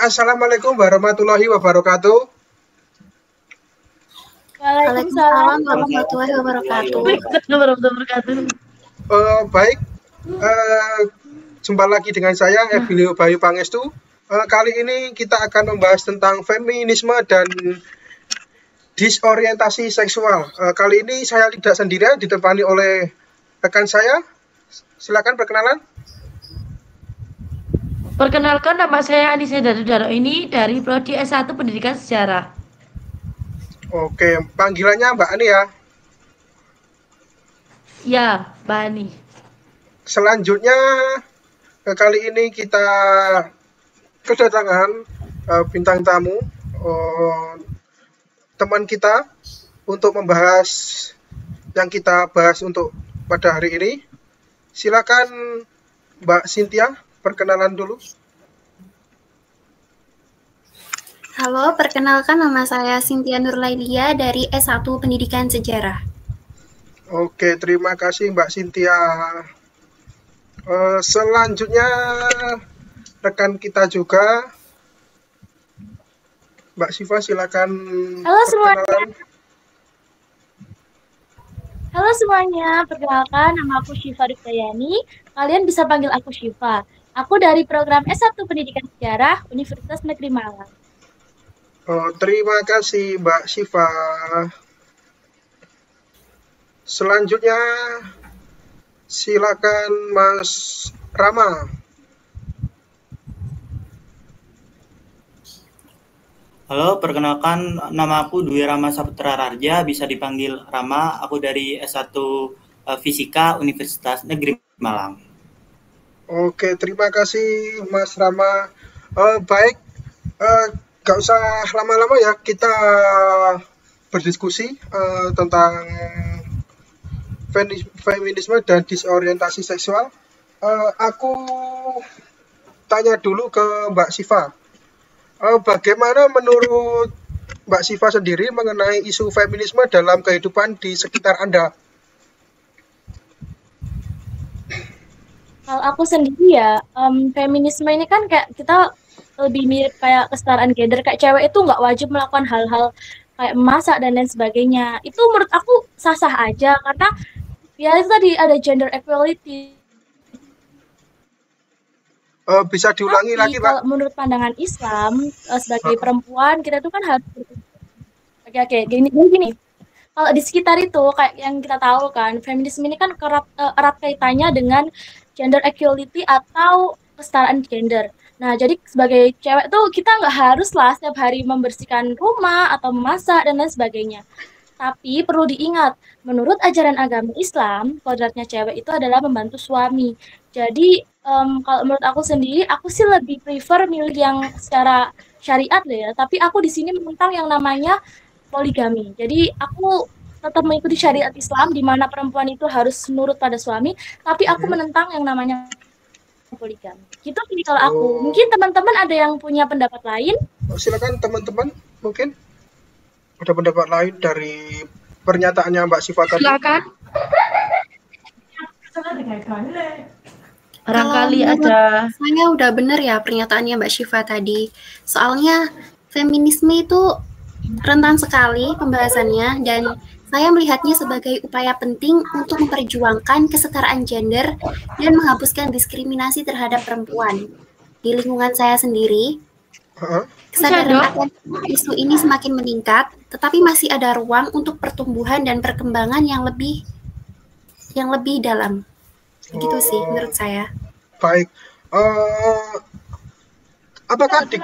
Assalamualaikum warahmatullahi wabarakatuh. Waalaikumsalam warahmatullahi wabarakatuh. Baik, jumpa lagi dengan saya Evilio Bayu Pangestu. Kali ini kita akan membahas tentang feminisme dan disorientasi seksual. Kali ini saya tidak sendirian, ditemani oleh rekan saya. Silakan perkenalan. Perkenalkan, nama saya Anissa Darudaro ini dari Prodi S1 Pendidikan Sejarah. Oke, panggilannya Mbak Ani ya. Ya, Mbak Ani. Selanjutnya, kali ini kita kedatangan bintang tamu, teman kita, untuk membahas yang kita bahas untuk pada hari ini. Silakan Mbak Cynthia, perkenalan dulu. Halo, perkenalkan nama saya Cynthia Nurlaidia dari S1 Pendidikan Sejarah. Oke, terima kasih Mbak Cynthia. Selanjutnya rekan kita juga, Mbak Siva, silakan. Halo semuanya. Halo semuanya, perkenalkan nama aku Syifa Rifdayani. Kalian bisa panggil aku Syifa. Aku dari program S1 Pendidikan Sejarah Universitas Negeri Malang. Terima kasih Mbak Syifa. Selanjutnya silakan Mas Rama. Halo, perkenalkan nama aku Dwi Rama Saputra Rarja, bisa dipanggil Rama. Aku dari S1 Fisika Universitas Negeri Malang. Oke, terima kasih Mas Rama. Baik, gak usah lama-lama ya, kita berdiskusi tentang feminisme dan disorientasi seksual. Aku tanya dulu ke Mbak Siva. Bagaimana menurut Mbak Siva sendiri mengenai isu feminisme dalam kehidupan di sekitar Anda? Kalau aku sendiri ya, feminisme ini kan kayak kita lebih mirip kayak kesetaraan gender, kayak cewek itu nggak wajib melakukan hal-hal kayak memasak dan lain sebagainya. Itu menurut aku sah-sah aja, karena ya itu tadi ada gender equality. Bisa diulangi lagi, Pak? Kalau menurut pandangan Islam, sebagai perempuan kita tuh kan harus Oke, gini. Kalau di sekitar itu kayak yang kita tahu kan, feminisme ini kan erat kaitannya dengan gender equality atau kesetaraan gender. Nah, jadi sebagai cewek tuh kita nggak harus lah setiap hari membersihkan rumah atau memasak dan lain sebagainya. Tapi perlu diingat, menurut ajaran agama Islam, kodratnya cewek itu adalah membantu suami. Jadi kalau menurut aku sendiri, aku sih lebih prefer milih yang secara syariat deh ya. Tapi aku di sini menentang yang namanya poligami. Jadi aku tetap mengikuti syariat Islam di mana perempuan itu harus nurut pada suami, tapi aku menentang yang namanya poligami. Gitu sih kalau aku. Mungkin teman-teman ada yang punya pendapat lain? Silakan teman-teman, mungkin ada pendapat lain dari pernyataannya Mbak Siva tadi. Silakan. Barangkali ada. Saya udah benar ya pernyataannya Mbak Syifa tadi. Soalnya feminisme itu rentan sekali pembahasannya dan saya melihatnya sebagai upaya penting untuk memperjuangkan kesetaraan gender dan menghapuskan diskriminasi terhadap perempuan. Di lingkungan saya sendiri, kesadaran akan isu ini semakin meningkat, tetapi masih ada ruang untuk pertumbuhan dan perkembangan yang lebih dalam. Begitu sih menurut saya. Baik. Apakah di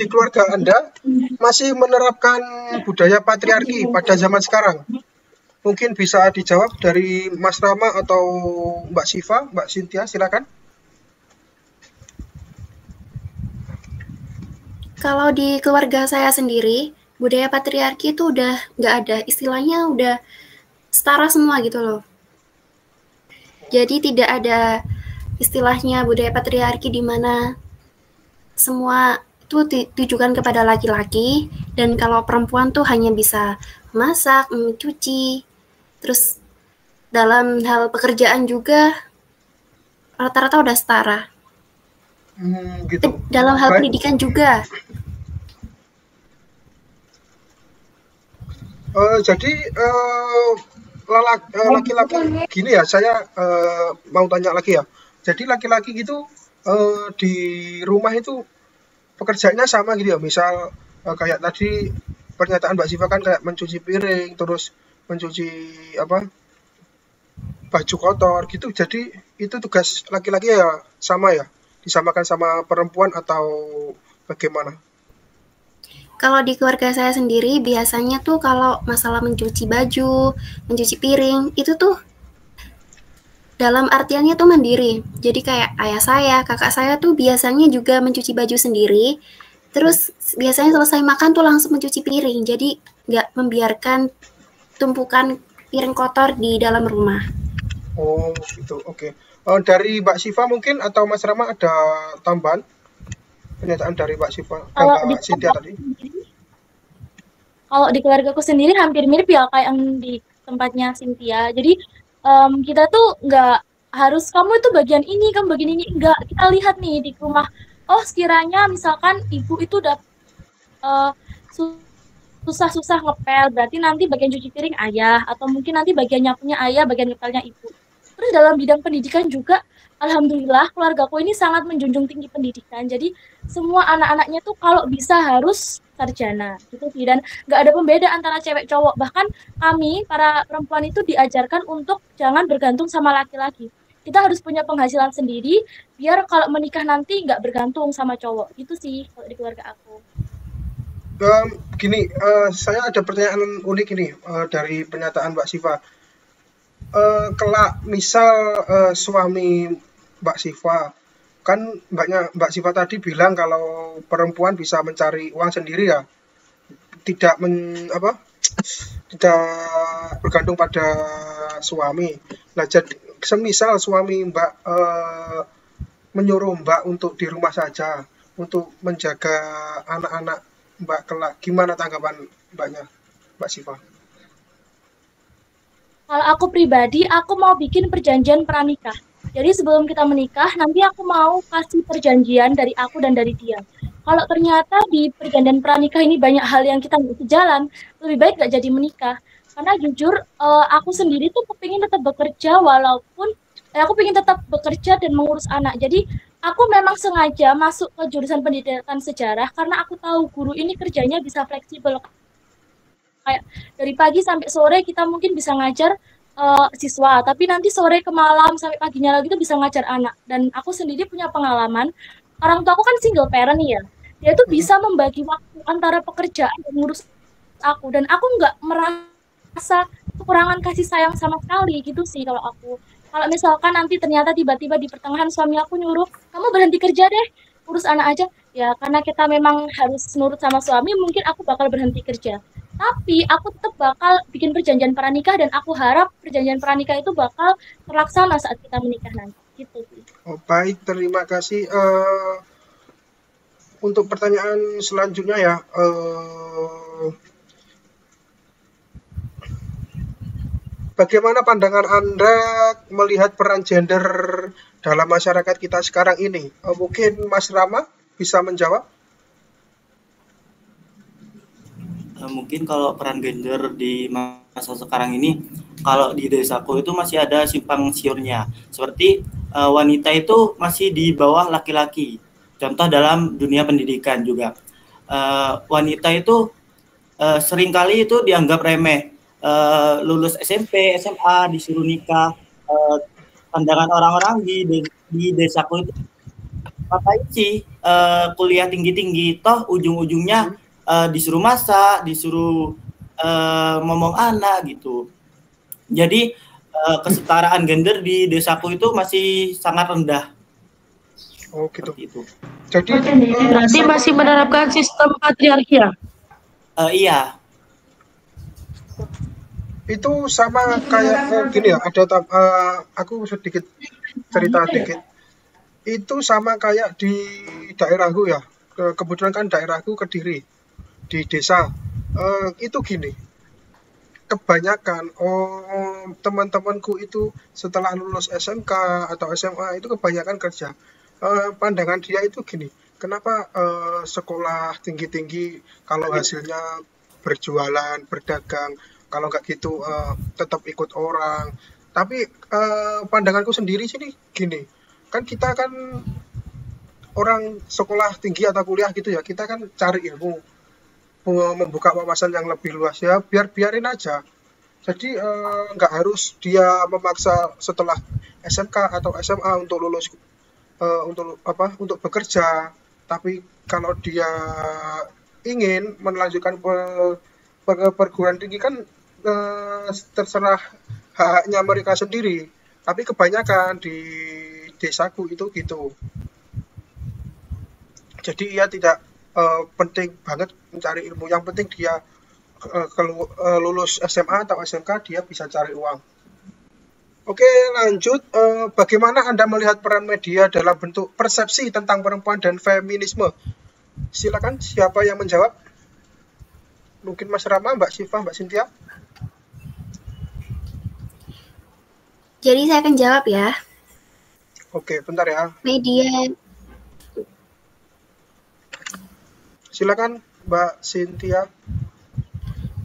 keluarga Anda masih menerapkan budaya patriarki pada zaman sekarang? Mungkin bisa dijawab dari Mas Rama atau Mbak Siva, Mbak Cynthia, silakan. Kalau di keluarga saya sendiri, budaya patriarki itu udah nggak ada, istilahnya udah setara semua gitu loh. Jadi tidak ada istilahnya budaya patriarki di mana semua itu ditujukan kepada laki-laki dan kalau perempuan tuh hanya bisa masak, mencuci, terus dalam hal pekerjaan juga rata-rata udah setara. Gitu. Dalam hal Baik. pendidikan juga. Jadi laki-laki gini ya, saya mau tanya lagi ya. Jadi laki-laki gitu di rumah itu pekerjaannya sama gitu ya. Misal kayak tadi pernyataan Mbak Siva kan kayak mencuci piring, terus mencuci apa baju kotor gitu. Jadi itu tugas laki-laki ya sama ya, disamakan sama perempuan atau bagaimana? Kalau di keluarga saya sendiri biasanya tuh kalau masalah mencuci baju, mencuci piring, itu tuh dalam artiannya tuh mandiri. Jadi kayak ayah saya, kakak saya tuh biasanya juga mencuci baju sendiri. Terus biasanya selesai makan tuh langsung mencuci piring. Jadi nggak membiarkan tumpukan piring kotor di dalam rumah. Oh gitu, oke. Dari Mbak Siva mungkin atau Mas Rama ada tambahan pernyataan dari Mbak Siva, Kalau di Mbak Cynthia tadi? Kalau di keluargaku sendiri hampir mirip ya kayak yang di tempatnya Cynthia. Jadi kita tuh nggak harus kamu itu bagian ini, kamu bagian ini. Nggak, kita lihat nih di rumah. Oh, sekiranya misalkan ibu itu udah susah-susah ngepel, berarti nanti bagian cuci piring ayah, atau mungkin nanti bagian nyapunya ayah, bagian ngepelnya ibu. Terus dalam bidang pendidikan juga, alhamdulillah keluargaku ini sangat menjunjung tinggi pendidikan. Jadi semua anak-anaknya tuh kalau bisa harus sarjana gitu sih, dan nggak ada pembeda antara cewek cowok. Bahkan kami para perempuan itu diajarkan untuk jangan bergantung sama laki-laki. Kita harus punya penghasilan sendiri biar kalau menikah nanti nggak bergantung sama cowok. Itu sih kalau di keluarga aku. Gini, saya ada pertanyaan unik ini dari pernyataan Mbak Siva. Kelak misal suami Mbak Siva, kan Mbak Siva tadi bilang kalau perempuan bisa mencari uang sendiri ya, tidak tidak bergantung pada suami. Nah, jadi semisal suami Mbak menyuruh Mbak untuk di rumah saja untuk menjaga anak-anak Mbak kelak, gimana tanggapan Mbaknya, Mbak Siva? Kalau aku pribadi, aku mau bikin perjanjian pranikah. Jadi sebelum kita menikah, nanti aku mau kasih perjanjian dari aku dan dari dia. Kalau ternyata di perjanjian pranikah ini banyak hal yang kita nggak sejalan, lebih baik nggak jadi menikah. Karena jujur, aku sendiri tuh kepingin tetap bekerja walaupun aku pengen tetap bekerja dan mengurus anak. Jadi aku memang sengaja masuk ke jurusan pendidikan sejarah karena aku tahu guru ini kerjanya bisa fleksibel. Kayak dari pagi sampai sore kita mungkin bisa ngajar siswa, tapi nanti sore ke malam sampai paginya lagi tuh bisa ngajar anak. Dan aku sendiri punya pengalaman, orang tua aku kan single parent nih ya, dia tuh bisa membagi waktu antara pekerjaan dan ngurus aku, dan aku nggak merasa kekurangan kasih sayang sama sekali gitu sih kalau aku. Kalau misalkan nanti ternyata tiba-tiba di pertengahan suami aku nyuruh, kamu berhenti kerja deh, urus anak aja, ya karena kita memang harus nurut sama suami, mungkin aku bakal berhenti kerja. Tapi aku tetap bakal bikin perjanjian pranikah dan aku harap perjanjian pranikah itu bakal terlaksana saat kita menikah nanti. Gitu sih. Oh, baik, terima kasih. Untuk pertanyaan selanjutnya ya, bagaimana pandangan Anda melihat peran gender dalam masyarakat kita sekarang ini? Mungkin Mas Rama bisa menjawab? Mungkin kalau peran gender di masa sekarang ini, kalau di desaku itu masih ada simpang siurnya. Seperti wanita itu masih di bawah laki-laki. Contoh dalam dunia pendidikan juga. Wanita itu seringkali itu dianggap remeh. Lulus SMP, SMA, disuruh nikah. Pandangan orang-orang di desaku itu, ngapain sih kuliah tinggi-tinggi, toh ujung-ujungnya disuruh masak, disuruh ngomong anak gitu. Jadi kesetaraan gender di desaku itu masih sangat rendah. Oh gitu. Itu. Jadi berarti masih menerapkan sistem patriarki ya? Iya. Itu sama kayak gini ya. Aku sedikit cerita dikit. Itu sama kayak di daerahku ya. Kebetulan kan daerahku Kediri, di desa. Itu gini. Kebanyakan teman-temanku itu setelah lulus SMK atau SMA itu kebanyakan kerja. pandangan dia itu gini, kenapa sekolah tinggi-tinggi kalau hasilnya berjualan, berdagang, kalau nggak gitu tetap ikut orang. Tapi pandanganku sendiri sini gini, kan kita kan orang sekolah tinggi atau kuliah gitu ya, kita kan cari ilmu, membuka wawasan yang lebih luas ya, biarin aja. Jadi nggak harus dia memaksa setelah SMK atau SMA untuk lulus untuk bekerja. Tapi kalau dia ingin melanjutkan perguruan tinggi kan terserah haknya mereka sendiri. Tapi kebanyakan di desaku itu gitu. Jadi ia tidak penting banget mencari ilmu. Yang penting dia lulus SMA atau SMK dia bisa cari uang. Oke, lanjut. Bagaimana Anda melihat peran media dalam bentuk persepsi tentang perempuan dan feminisme? Silakan, siapa yang menjawab? Mungkin Mas Rama, Mbak Syifa, Mbak Cynthia. Jadi saya akan jawab ya. Oke, bentar ya. Media. Silakan, Mbak Cynthia.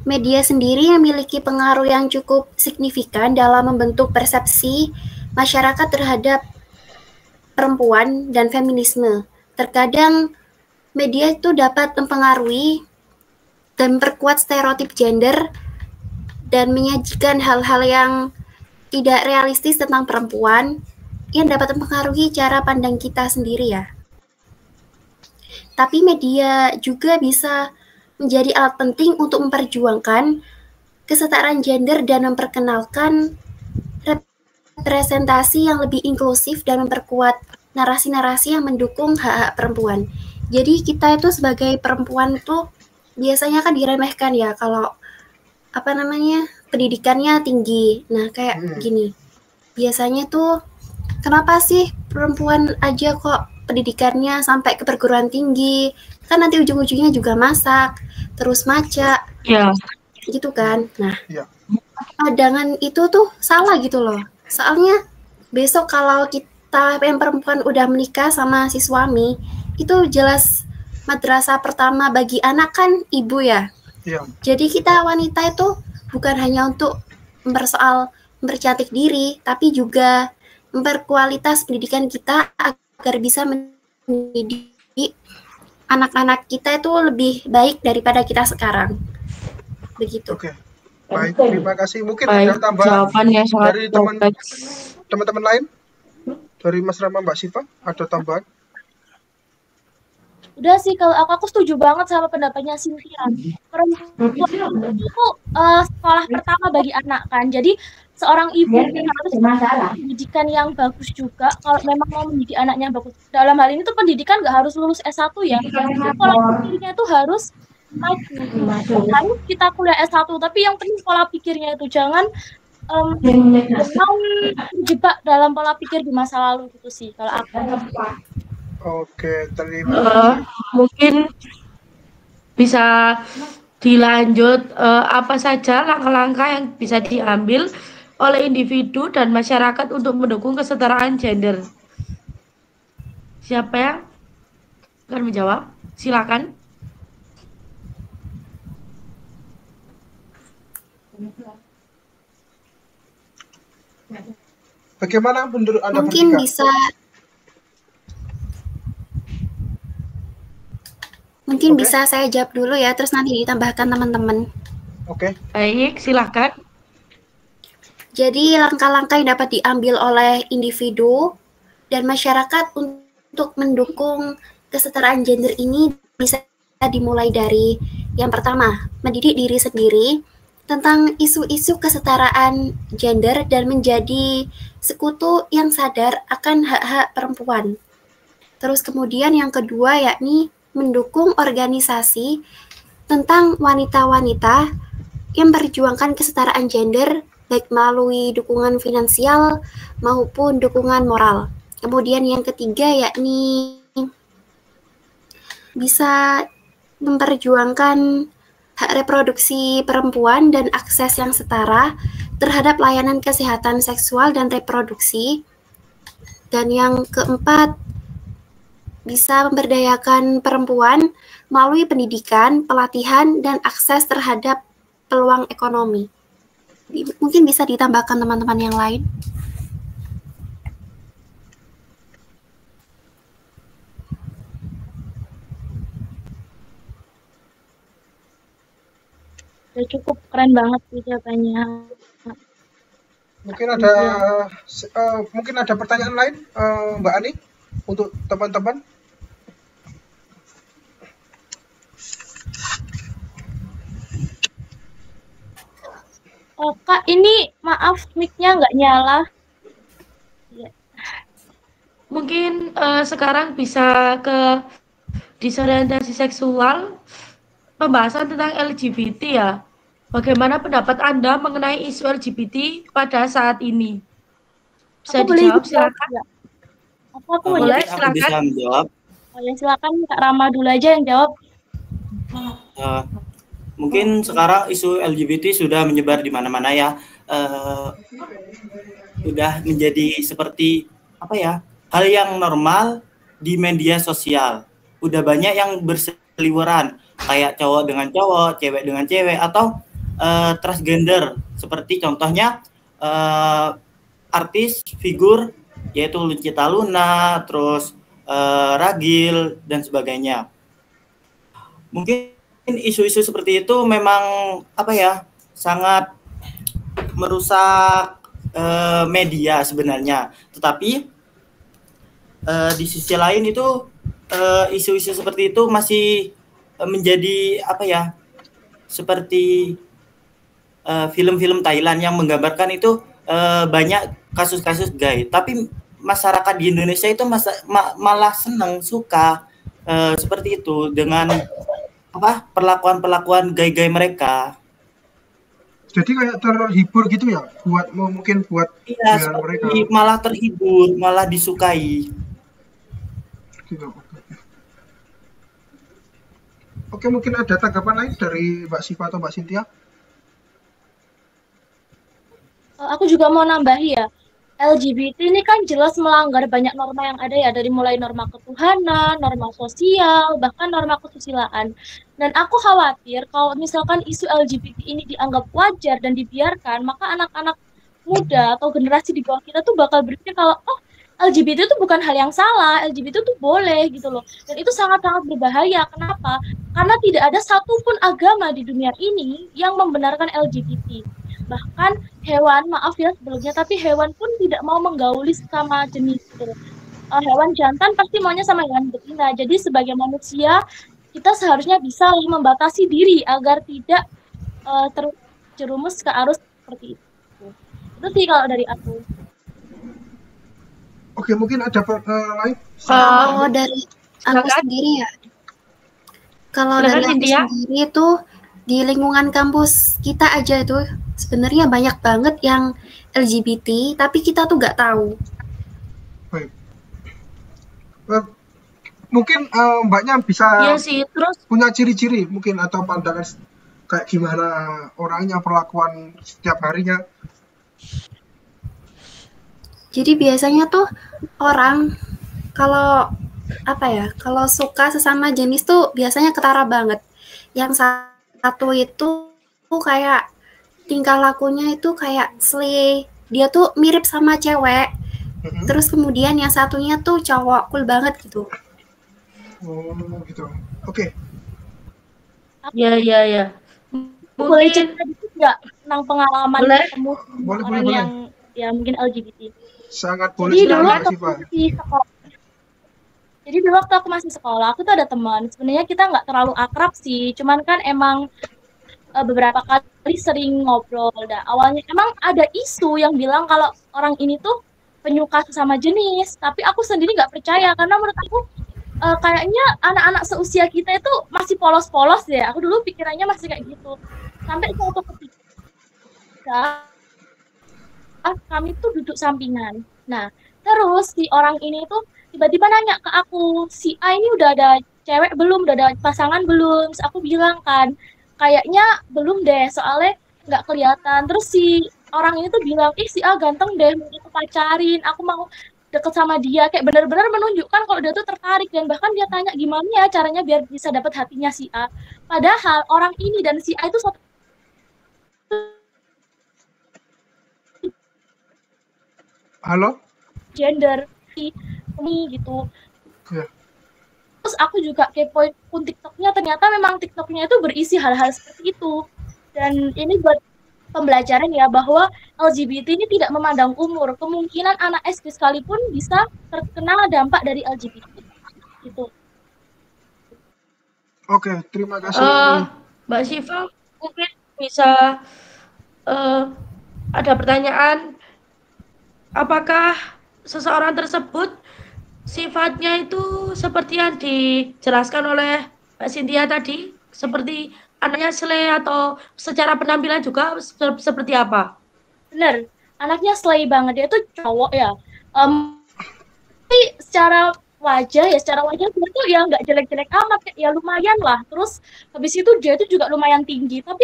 Media sendiri memiliki pengaruh yang cukup signifikan dalam membentuk persepsi masyarakat terhadap perempuan dan feminisme. Terkadang media itu dapat mempengaruhi dan memperkuat stereotip gender dan menyajikan hal-hal yang tidak realistis tentang perempuan yang dapat mempengaruhi cara pandang kita sendiri ya. Tapi media juga bisa menjadi alat penting untuk memperjuangkan kesetaraan gender dan memperkenalkan representasi yang lebih inklusif dan memperkuat narasi-narasi yang mendukung hak-hak perempuan. Jadi kita itu sebagai perempuan tuh biasanya kan diremehkan ya kalau pendidikannya tinggi. Nah kayak gini, biasanya tuh kenapa sih perempuan aja kok pendidikannya sampai ke perguruan tinggi, kan nanti ujung-ujungnya juga masak, terus maca, gitu kan. Nah, pandangan itu tuh salah gitu loh. Soalnya besok kalau kita yang perempuan udah menikah sama si suami, itu jelas madrasah pertama bagi anak kan ibu ya. Jadi kita wanita itu bukan hanya untuk mempercantik diri, tapi juga memperkualitas pendidikan kita agar bisa mendidik anak-anak kita itu lebih baik daripada kita sekarang. Begitu. Oke. Baik, terima kasih. Mungkin ada tambahan dari teman-teman lain? Dari Mas Rama, Mbak Syifa, ada tambahan? Udah sih, kalau aku setuju banget sama pendapatnya Cynthia. Perempuan itu sekolah pertama bagi anak kan. Jadi seorang ibu harus pendidikan yang bagus juga. Kalau memang mau mendidik anaknya bagus. Dalam hal ini tuh pendidikan nggak harus lulus S1 ya. Pola pikirnya itu harus maju. Harus kita kuliah S1, tapi yang penting pola pikirnya itu jangan terjebak dalam pola pikir di masa lalu gitu sih kalau aku. Oke, terima kasih. Mungkin bisa dilanjut apa saja langkah-langkah yang bisa diambil oleh individu dan masyarakat untuk mendukung kesetaraan gender. Siapa yang akan menjawab? Silakan. Bagaimana menurut Anda? Mungkin bisa saya jawab dulu ya, terus nanti ditambahkan teman-teman. Oke. Baik, silakan. Jadi langkah-langkah yang dapat diambil oleh individu dan masyarakat untuk mendukung kesetaraan gender ini bisa dimulai dari yang pertama, mendidik diri sendiri tentang isu-isu kesetaraan gender dan menjadi sekutu yang sadar akan hak-hak perempuan. Terus kemudian yang kedua yakni mendukung organisasi tentang wanita-wanita yang memperjuangkan kesetaraan gender baik melalui dukungan finansial maupun dukungan moral. Kemudian yang ketiga yakni bisa memperjuangkan hak reproduksi perempuan dan akses yang setara terhadap layanan kesehatan seksual dan reproduksi. Dan yang keempat, bisa memberdayakan perempuan melalui pendidikan, pelatihan, dan akses terhadap peluang ekonomi. Mungkin bisa ditambahkan teman-teman yang lain. Ya, cukup keren banget sih jawabannya. Mungkin ada pertanyaan lain, Mbak Ani, untuk teman-teman. Oh, Kak, ini maaf mic-nya nggak nyala. Mungkin sekarang bisa ke disorientasi seksual, pembahasan tentang LGBT ya. Bagaimana pendapat Anda mengenai isu LGBT pada saat ini? Bisa Aku boleh dijawab, jawab silakan. nggak? Aku mau Boleh, jawab. Aku bisa silakan. menjawab. Oh ya, silakan Kak Rama dulu aja yang jawab. Mungkin sekarang isu LGBT sudah menyebar di mana-mana ya. Sudah menjadi seperti apa ya, hal yang normal di media sosial. Udah banyak yang berseliweran, kayak cowok dengan cowok, cewek dengan cewek, atau transgender. Seperti contohnya artis figur yaitu Lucita Luna, terus Ragil dan sebagainya. Mungkin isu-isu seperti itu memang apa ya, sangat merusak media sebenarnya. Tetapi di sisi lain itu isu-isu seperti itu masih menjadi apa ya, seperti film-film Thailand yang menggambarkan itu banyak kasus-kasus gay. Tapi masyarakat di Indonesia itu malah senang, suka seperti itu dengan apa, perlakuan gay-gay mereka. Jadi kayak terhibur gitu ya, mungkin buat mereka. Malah terhibur, malah disukai. Gitu. Oke, mungkin ada tanggapan lain dari Mbak Siva atau Mbak Cynthia? Aku juga mau nambahi ya. LGBT ini kan jelas melanggar banyak norma yang ada ya, dari mulai norma ketuhanan, norma sosial, bahkan norma kesusilaan. Dan aku khawatir kalau misalkan isu LGBT ini dianggap wajar dan dibiarkan, maka anak-anak muda atau generasi di bawah kita tuh bakal berpikir kalau LGBT itu bukan hal yang salah, LGBT itu boleh gitu loh. Dan itu sangat-sangat berbahaya. Kenapa? Karena tidak ada satupun agama di dunia ini yang membenarkan LGBT. Bahkan hewan, maaf ya sebelumnya, tapi hewan pun tidak mau menggauli sama jenis gitu. Hewan jantan pasti maunya sama hewan betina. Jadi sebagai manusia, kita seharusnya bisa membatasi diri agar tidak terjerumus ke arus seperti itu. Itu sih kalau dari aku. Oke, mungkin ada lain? Kalau dari aku sendiri ya. Kalau dari aku sendiri itu di lingkungan kampus kita aja itu sebenarnya banyak banget yang LGBT, tapi kita tuh nggak tahu. Baik. Mungkin Mbaknya bisa terus punya ciri-ciri mungkin atau pandangan kayak gimana orangnya, perlakuan setiap harinya. Jadi biasanya tuh orang kalau apa ya, kalau suka sesama jenis tuh biasanya ketara banget. Yang satu itu tuh kayak tingkah lakunya itu kayak slay, dia tuh mirip sama cewek. Terus kemudian yang satunya tuh cowok, cool banget gitu. Oh gitu. Oke. Ya. Boleh cerita dikit nggak tentang pengalaman ketemu orang yang ya mungkin LGBT? Sangat boleh. Jadi dulu waktu aku masih sekolah, aku tuh ada teman. Sebenarnya kita nggak terlalu akrab sih, cuman kan emang beberapa kali sering ngobrol. Dah awalnya emang ada isu yang bilang kalau orang ini tuh penyuka sesama jenis, tapi aku sendiri nggak percaya karena menurut aku kayaknya anak-anak seusia kita itu masih polos-polos deh. Aku dulu pikirannya masih kayak gitu. Sampai suatu ketika kami tuh duduk sampingan. Nah, terus si orang ini tuh tiba-tiba nanya ke aku, si A ini udah ada cewek belum, udah ada pasangan belum? Terus aku bilang kan, kayaknya belum deh, soalnya nggak kelihatan. Terus si orang ini tuh bilang, si A ganteng deh, mau aku pacarin, aku mau deket sama dia, kayak benar-benar menunjukkan kalau dia tuh tertarik, dan bahkan dia tanya gimana ya caranya biar bisa dapat hatinya si A. Padahal orang ini dan si A itu satu Halo? gender ini gitu. Ya. Terus aku juga kepoin pun TikToknya, ternyata memang TikToknya itu berisi hal-hal seperti itu. Dan ini buat pembelajaran ya, bahwa LGBT ini tidak memandang umur. Kemungkinan anak SD sekalipun bisa terkena dampak dari LGBT. Gitu. Oke, terima kasih. Mbak Syifa mungkin bisa ada pertanyaan, apakah seseorang tersebut sifatnya itu seperti yang dijelaskan oleh Mbak Cynthia tadi, seperti anaknya slay, atau secara penampilan juga seperti apa? Bener, anaknya slay banget, dia tuh cowok ya. Tapi secara wajah dia tuh ya nggak jelek-jelek amat, ya lumayan lah. Terus habis itu dia itu juga lumayan tinggi, tapi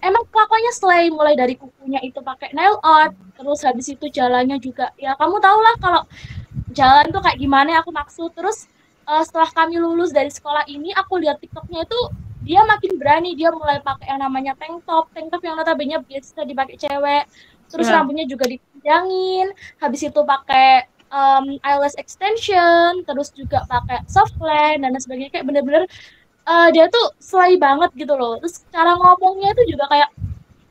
emang kelakuannya slay, mulai dari kukunya itu pakai nail art, terus habis itu jalannya juga ya kamu tau lah kalau jalan tuh kayak gimana aku maksud. Terus setelah kami lulus dari sekolah ini, aku lihat TikToknya itu dia makin berani, dia mulai pakai yang namanya tank top yang notabene biasa dipakai cewek. Terus rambutnya juga dipanjangin, habis itu pakai eyelash extension, terus juga pakai soft lens dan sebagainya, kayak bener-bener dia tuh slay banget gitu loh. Terus cara ngomongnya itu juga kayak,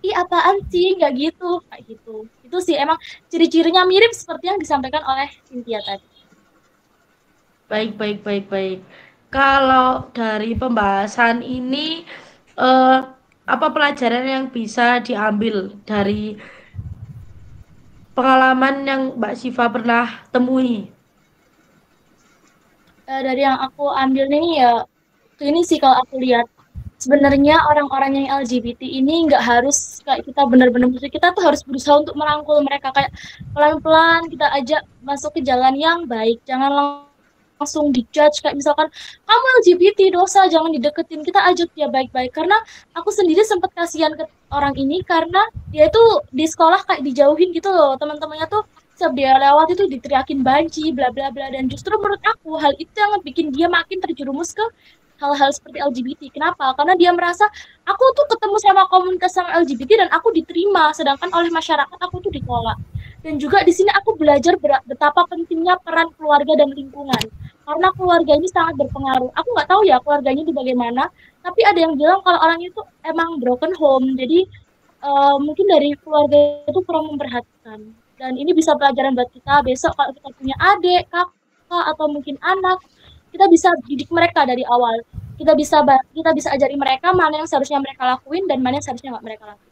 ih apaan sih, nggak gitu, kayak gitu. Itu sih emang ciri-cirinya mirip seperti yang disampaikan oleh Cynthia tadi. Baik. Kalau dari pembahasan ini, apa pelajaran yang bisa diambil dari pengalaman yang Mbak Syifa pernah temui? Dari yang aku ambil nih ya, ini sih kalau aku lihat, sebenarnya orang-orang yang LGBT ini nggak harus kayak kita benar-benar musuh. Kita tuh harus berusaha untuk merangkul mereka, kayak pelan-pelan kita ajak masuk ke jalan yang baik. Jangan langsung dijudge, kayak misalkan kamu LGBT dosa, jangan dideketin. Kita ajak dia baik-baik, karena aku sendiri sempat kasihan ke orang ini karena dia itu di sekolah kayak dijauhin gitu loh. Teman-temannya tuh setiap dia lewat itu diteriakin banci, bla bla bla, dan justru menurut aku hal itu yang bikin dia makin terjerumus ke hal-hal seperti LGBT. Kenapa? Karena dia merasa aku tuh ketemu sama komunitas yang LGBT dan aku diterima, sedangkan oleh masyarakat aku tuh ditolak. Dan juga di sini aku belajar betapa pentingnya peran keluarga dan lingkungan. Karena keluarga ini sangat berpengaruh. Aku nggak tahu ya keluarganya itu bagaimana, tapi ada yang bilang kalau orang itu emang broken home. Jadi mungkin dari keluarga itu kurang memperhatikan. Dan ini bisa pelajaran buat kita besok kalau kita punya adik, kakak, atau mungkin anak, kita bisa didik mereka dari awal. Kita bisa ajari mereka mana yang seharusnya mereka lakuin dan mana yang seharusnya nggak mereka lakuin.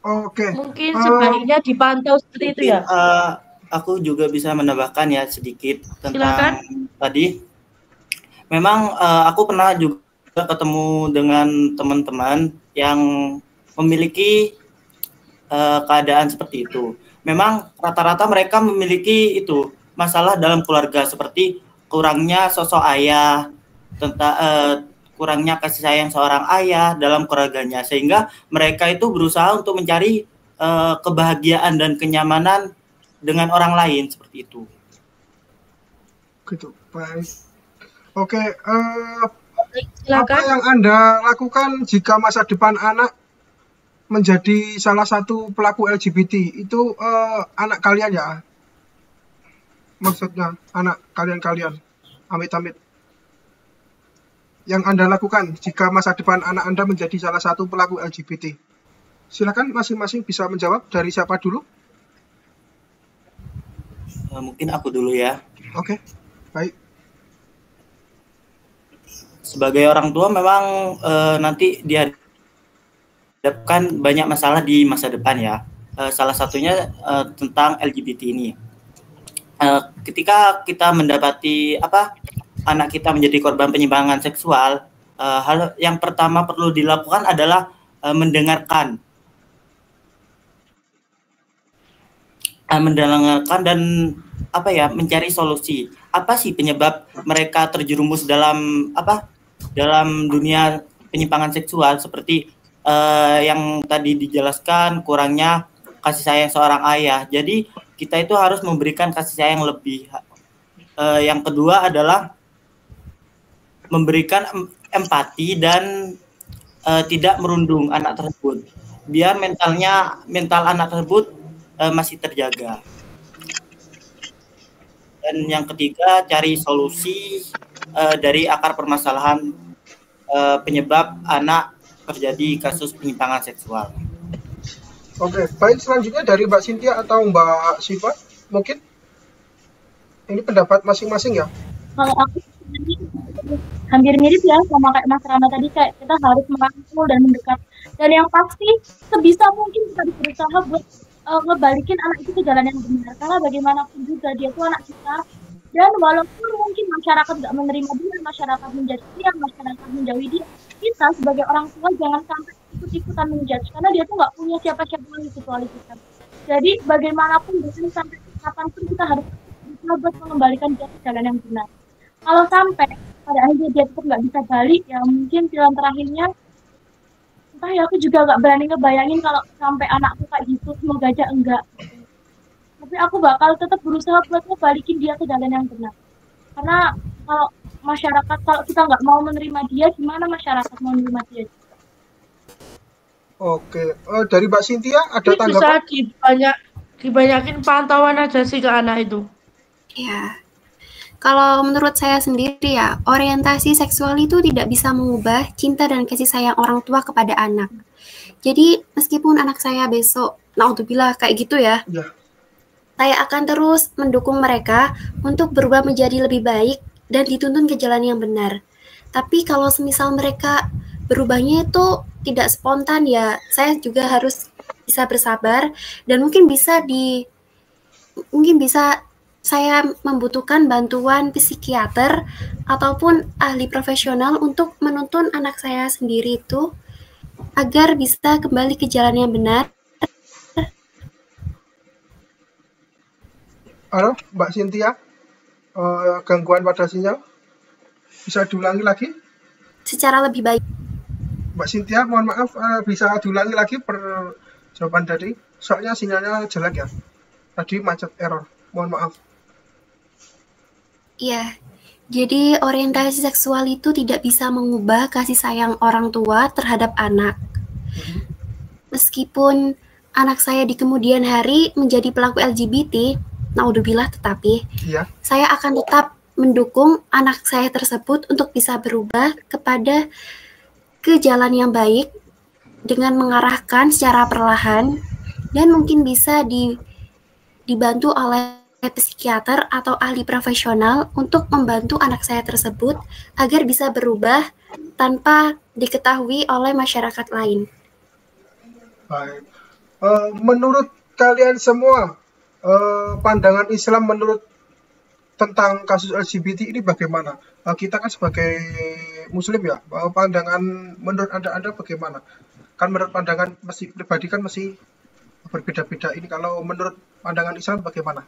Oke. Mungkin sebaiknya dipantau seperti itu ya. Aku juga bisa menambahkan ya sedikit tentang Silakan. tadi. Memang aku pernah juga ketemu dengan teman-teman yang memiliki keadaan seperti itu. Memang rata-rata mereka memiliki itu masalah dalam keluarga, seperti kurangnya sosok ayah, tentang kurangnya kasih sayang seorang ayah dalam keluarganya, sehingga mereka itu berusaha untuk mencari kebahagiaan dan kenyamanan dengan orang lain seperti itu. Gitu, baik. Oke, Silakan. apa yang Anda lakukan jika masa depan anak menjadi salah satu pelaku LGBT? Itu anak kalian ya? Maksudnya anak kalian-kalian, amit-amit. Yang Anda lakukan jika masa depan anak Anda menjadi salah satu pelaku LGBT. Silakan masing-masing bisa menjawab. Dari siapa dulu? Mungkin aku dulu ya. Oke, baik. Sebagai orang tua memang nanti dihadapkan banyak masalah di masa depan ya. Salah satunya tentang LGBT ini. Ketika kita mendapati anak kita menjadi korban penyimpangan seksual, hal yang pertama perlu dilakukan adalah mendengarkan dan mencari solusi. Apa sih penyebab mereka terjerumus dalam dunia penyimpangan seksual, seperti yang tadi dijelaskan, kurangnya kasih sayang seorang ayah. Jadi kita itu harus memberikan kasih sayang lebih. Yang kedua adalah memberikan empati dan tidak merundung anak tersebut, biar mental anak tersebut masih terjaga. Dan yang ketiga, cari solusi dari akar permasalahan penyebab anak terjadi kasus penyimpangan seksual. Oke, baik, selanjutnya dari Mbak Cynthia atau Mbak Siva, mungkin ini pendapat masing-masing ya. Kalau aku hampir mirip ya sama kayak Mas Rama tadi, kayak kita harus merangkul dan mendekat. Dan yang pasti sebisa mungkin kita berusaha buat ngebalikin anak itu ke jalan yang benar. Karena bagaimanapun juga dia itu anak kita. Dan walaupun mungkin masyarakat nggak menerima dia, masyarakat menjudge dia, masyarakat menjauhi dia, kita sebagai orang tua jangan sampai ikut-ikutan menjudge. Karena dia tuh nggak punya siapa-siapa lagi kecuali kita. Jadi bagaimanapun bahkan sampai kapanpun kita harus berusaha buat mengembalikan dia ke jalan yang benar. Kalau sampai pada akhirnya dia tetap nggak bisa balik, ya mungkin pilihan terakhirnya, entah ya, aku juga nggak berani ngebayangin kalau sampai anakku kayak gitu, semoga aja enggak. Tapi aku bakal tetap berusaha buat ngebalikin dia ke jalan yang benar. Karena kalau masyarakat, kalau kita nggak mau menerima dia, gimana masyarakat mau menerima dia? Oke, dari Mbak Cynthia ada Ini bisa tanggapan? dibanyakin pantauan aja sih ke anak itu. Ya, kalau menurut saya sendiri ya, orientasi seksual itu tidak bisa mengubah cinta dan kasih sayang orang tua kepada anak. Jadi meskipun anak saya besok, naudzubillah kayak gitu ya, Ya. saya akan terus mendukung mereka untuk berubah menjadi lebih baik dan dituntun ke jalan yang benar. Tapi kalau semisal mereka berubahnya itu tidak spontan ya, saya juga harus bisa bersabar dan mungkin bisa saya membutuhkan bantuan psikiater ataupun ahli profesional untuk menuntun anak saya sendiri itu agar bisa kembali ke jalan yang benar. Halo, Mbak Cynthia, gangguan pada sinyal, bisa diulangi lagi? Secara lebih baik. Mbak Cynthia, mohon maaf, bisa diulangi lagi jawaban tadi? Soalnya sinyalnya jelek ya, tadi macet error, mohon maaf. Iya, jadi orientasi seksual itu tidak bisa mengubah kasih sayang orang tua terhadap anak. Meskipun anak saya di kemudian hari menjadi pelaku LGBT, naudzubillah, tetapi Iya. saya akan tetap mendukung anak saya tersebut untuk bisa berubah ke jalan yang baik dengan mengarahkan secara perlahan dan mungkin bisa dibantu oleh psikiater atau ahli profesional untuk membantu anak saya tersebut agar bisa berubah tanpa diketahui oleh masyarakat lain. Baik. Menurut kalian semua, pandangan Islam tentang kasus LGBT ini bagaimana? Kita kan sebagai Muslim ya, pandangan menurut Anda bagaimana? Kan menurut pandangan pribadi kan masih berbeda-beda. Ini kalau menurut pandangan Islam bagaimana?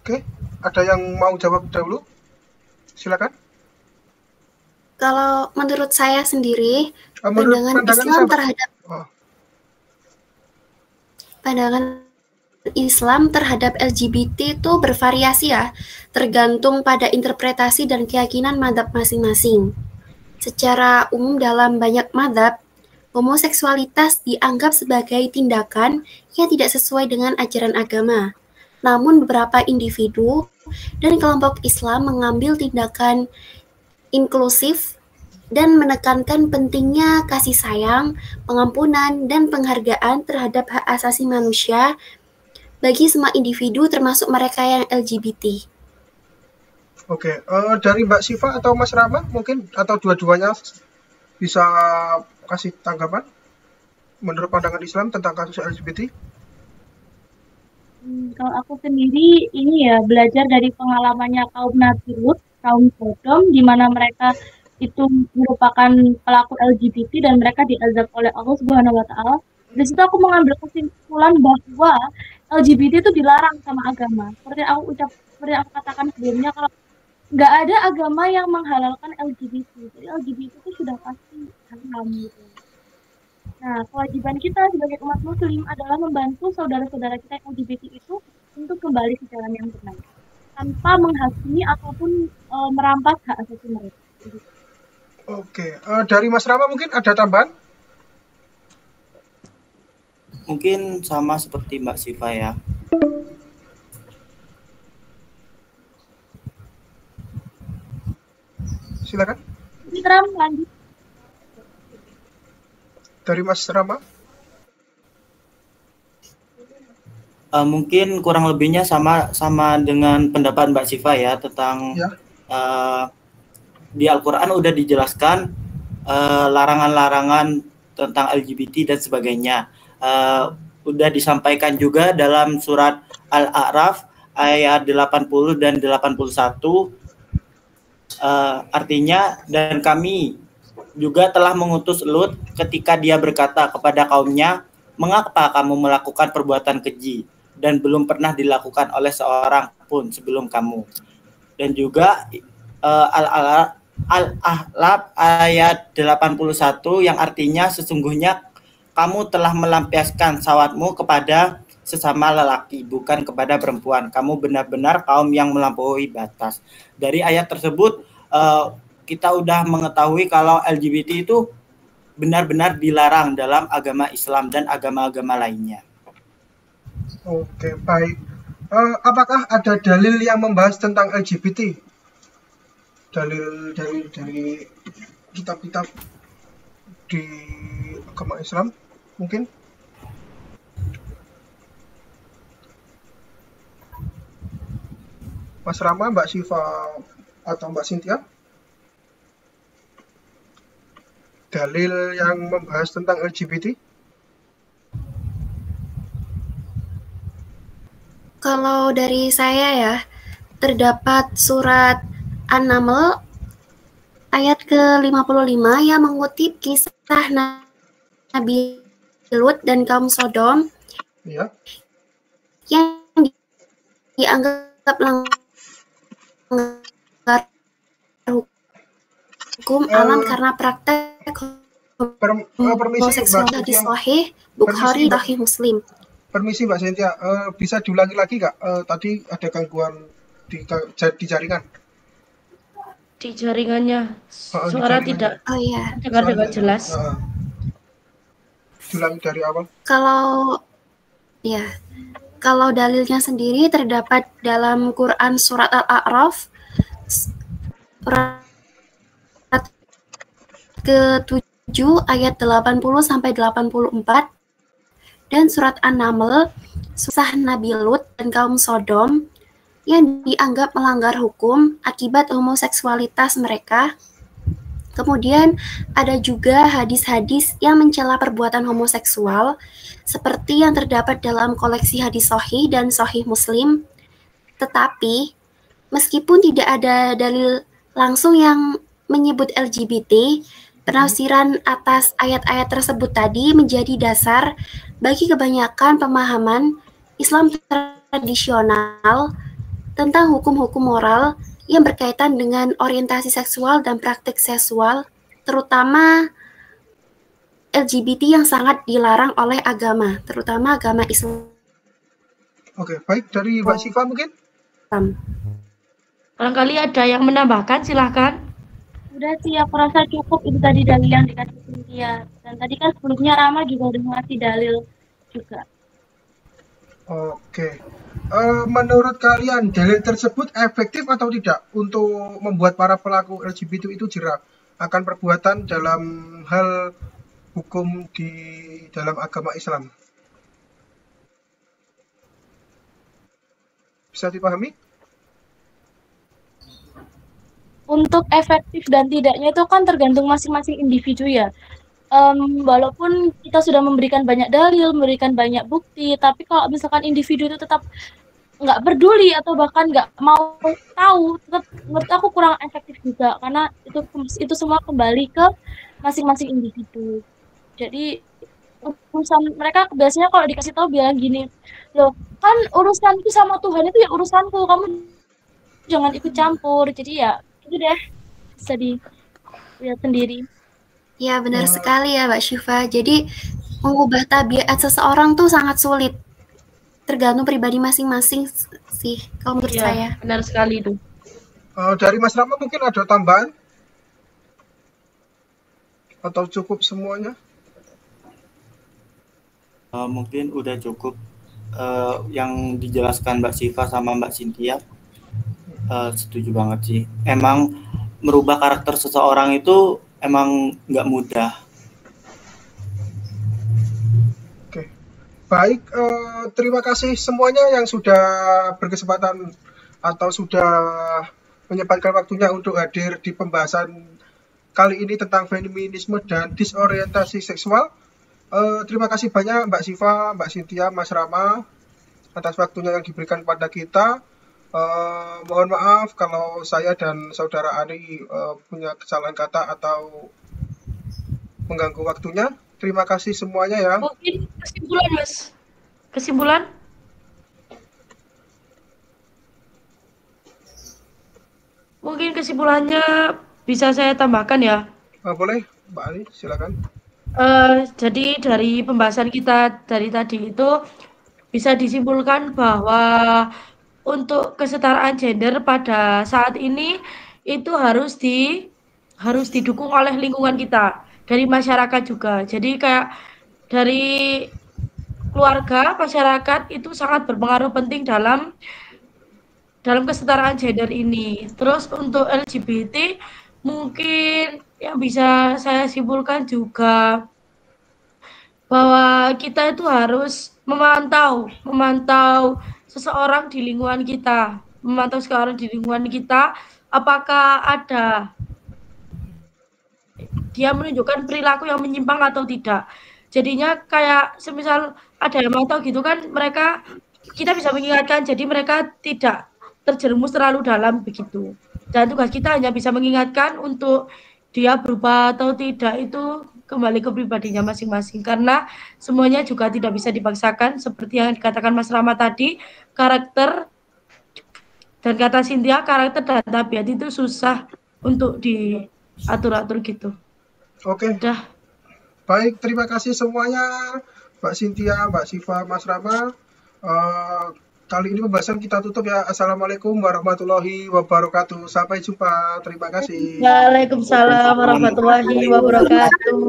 Oke, ada yang mau jawab dahulu? Silakan. Kalau menurut saya sendiri, Menurut pandangan pandangan Islam Islam. terhadap pandangan Islam terhadap LGBT itu bervariasi ya, tergantung pada interpretasi dan keyakinan mazhab masing-masing. Secara umum dalam banyak mazhab, homoseksualitas dianggap sebagai tindakan yang tidak sesuai dengan ajaran agama. Namun beberapa individu dan kelompok Islam mengambil tindakan inklusif dan menekankan pentingnya kasih sayang, pengampunan, dan penghargaan terhadap hak asasi manusia bagi semua individu termasuk mereka yang LGBT. Oke, dari Mbak Siva atau Mas Rama mungkin, atau dua-duanya bisa kasih tanggapan menurut pandangan Islam tentang kasus LGBT? Kalau aku sendiri ini ya belajar dari pengalamannya kaum Nabi Lut, kaum Sodom, di mana mereka itu merupakan pelaku LGBT dan mereka diazab oleh Allah Subhanahu wa Ta'ala. Di situ aku mengambil kesimpulan bahwa LGBT itu dilarang sama agama. Seperti aku katakan sebelumnya, kalau nggak ada agama yang menghalalkan LGBT. Jadi LGBT itu sudah pasti haram. Islam gitu. Nah, kewajiban kita sebagai umat muslim adalah membantu saudara-saudara kita yang LGBT itu untuk kembali ke jalan yang benar tanpa menghakimi ataupun merampas hak asasi mereka. Oke, dari Mas Rama mungkin ada tambahan? Mungkin sama seperti Mbak Siva ya. Silakan. Ikram, lanjut. Dari Mas Rama? Mungkin kurang lebihnya sama dengan pendapat Mbak Siva ya tentang Ya. Di Al-Quran udah dijelaskan larangan-larangan tentang LGBT dan sebagainya. Udah disampaikan juga dalam surat Al-A'raf ayat 80 dan 81. Artinya, dan kami juga telah mengutus Lut ketika dia berkata kepada kaumnya, mengapa kamu melakukan perbuatan keji dan belum pernah dilakukan oleh seorang pun sebelum kamu. Dan juga Al-Ahlab ayat 81 yang artinya sesungguhnya kamu telah melampiaskan syahwatmu kepada sesama lelaki, bukan kepada perempuan. Kamu benar-benar kaum yang melampaui batas. Dari ayat tersebut kita udah mengetahui kalau LGBT itu benar-benar dilarang dalam agama Islam dan agama-agama lainnya. Oke, baik. Apakah ada dalil yang membahas tentang LGBT? Dalil dari kitab-kitab di agama Islam mungkin? Mas Rama, Mbak Siva, atau Mbak Cynthia? Dalil yang membahas tentang LGBT? Kalau dari saya ya, terdapat surat An-Naml ayat ke-55 yang mengutip kisah Nabi Lut dan kaum Sodom Ya. yang dianggap melanggar hukum alam karena praktek Permisi homoseksual Mbak hadis Cynthia. sahih Bukhari Mbak. Sahih Muslim. Permisi Mbak Cynthia, bisa diulangi lagi nggak? Tadi ada gangguan di jaringan. Di jaringannya di suara jaringannya. tidak Oh iya, dengar dengan jelas. Diulangi dari awal. Kalau dalilnya sendiri terdapat dalam Quran surat Al-A'raf surat ke-7 ayat 80 sampai 84 dan surat An-Naml kisah Nabi Lut dan kaum Sodom yang dianggap melanggar hukum akibat homoseksualitas mereka. Kemudian ada juga hadis-hadis yang mencela perbuatan homoseksual seperti yang terdapat dalam koleksi hadis Sahih dan Sahih Muslim. Tetapi meskipun tidak ada dalil langsung yang menyebut LGBT, penafsiran atas ayat-ayat tersebut tadi menjadi dasar bagi kebanyakan pemahaman Islam tradisional tentang hukum-hukum moral yang berkaitan dengan orientasi seksual dan praktik seksual, terutama LGBT yang sangat dilarang oleh agama, terutama agama Islam. Oke, baik. Dari Mbak Siva mungkin? Barangkali ada yang menambahkan, silahkan. Udah sih, aku rasa cukup itu tadi dalil yang dikasih Cynthia. Dan tadi kan sebelumnya Rama juga udah ngasih dalil juga. Oke. Menurut kalian dalil tersebut efektif atau tidak untuk membuat para pelaku LGBT itu jera akan perbuatan dalam hal hukum di dalam agama Islam? Bisa dipahami? Untuk efektif dan tidaknya itu kan tergantung masing-masing individu ya. Walaupun kita sudah memberikan banyak dalil, memberikan banyak bukti, tapi kalau misalkan individu itu tetap nggak peduli atau bahkan nggak mau tahu, tetap menurut aku kurang efektif juga karena itu semua kembali ke masing-masing individu. Jadi urusan mereka biasanya kalau dikasih tahu bilang gini, loh kan urusanku sama Tuhan itu ya urusanku, kamu jangan ikut campur. Jadi ya itu deh, bisa dilihat sendiri. Ya, benar Wah, sekali ya, Mbak Syifa. Jadi, mengubah tabiat seseorang tuh sangat sulit. Tergantung pribadi masing-masing sih, kalau menurut Iya, saya. benar sekali itu. dari Mas Rama mungkin ada tambahan atau cukup semuanya? Mungkin udah cukup yang dijelaskan Mbak Siva sama Mbak Cynthia. Setuju banget sih. Emang merubah karakter seseorang itu emang nggak mudah. Oke, baik. Terima kasih semuanya yang sudah berkesempatan atau sudah menyempatkan waktunya untuk hadir di pembahasan kali ini tentang feminisme dan disorientasi seksual. Terima kasih banyak Mbak Siva, Mbak Cynthia, Mas Rama atas waktunya yang diberikan kepada kita. Mohon maaf kalau saya dan saudara Ari punya kesalahan kata atau mengganggu waktunya. Terima kasih semuanya ya. Mungkin kesimpulan, Mas. Kesimpulan? Mungkin kesimpulannya bisa saya tambahkan ya. Boleh, Mbak Ali, silakan. Jadi dari pembahasan kita dari tadi itu bisa disimpulkan bahwa untuk kesetaraan gender pada saat ini itu harus didukung oleh lingkungan kita, dari masyarakat juga. Jadi kayak dari keluarga, masyarakat itu sangat berpengaruh penting dalam kesetaraan gender ini. Terus untuk LGBT mungkin yang bisa saya simpulkan juga bahwa kita itu harus memantau seseorang di lingkungan kita, apakah dia menunjukkan perilaku yang menyimpang atau tidak. Jadinya kayak semisal ada yang mantau gitu kan, kita bisa mengingatkan, jadi mereka tidak terjerumus terlalu dalam begitu. Dan tugas kita hanya bisa mengingatkan untuk dia berubah atau tidak itu kembali ke pribadinya masing-masing, karena semuanya juga tidak bisa dipaksakan. Seperti yang dikatakan Mas Rama tadi, karakter dan kata Cynthia, karakter dan tabiat itu susah untuk diatur-atur gitu. Oke. Udah. Baik, terima kasih semuanya, Mbak Cynthia, Mbak Siva, Mas Rama. Kali ini pembahasan kita tutup ya. Assalamualaikum warahmatullahi wabarakatuh. Sampai jumpa. Terima kasih. Waalaikumsalam warahmatullahi wabarakatuh.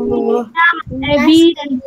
Ebi dan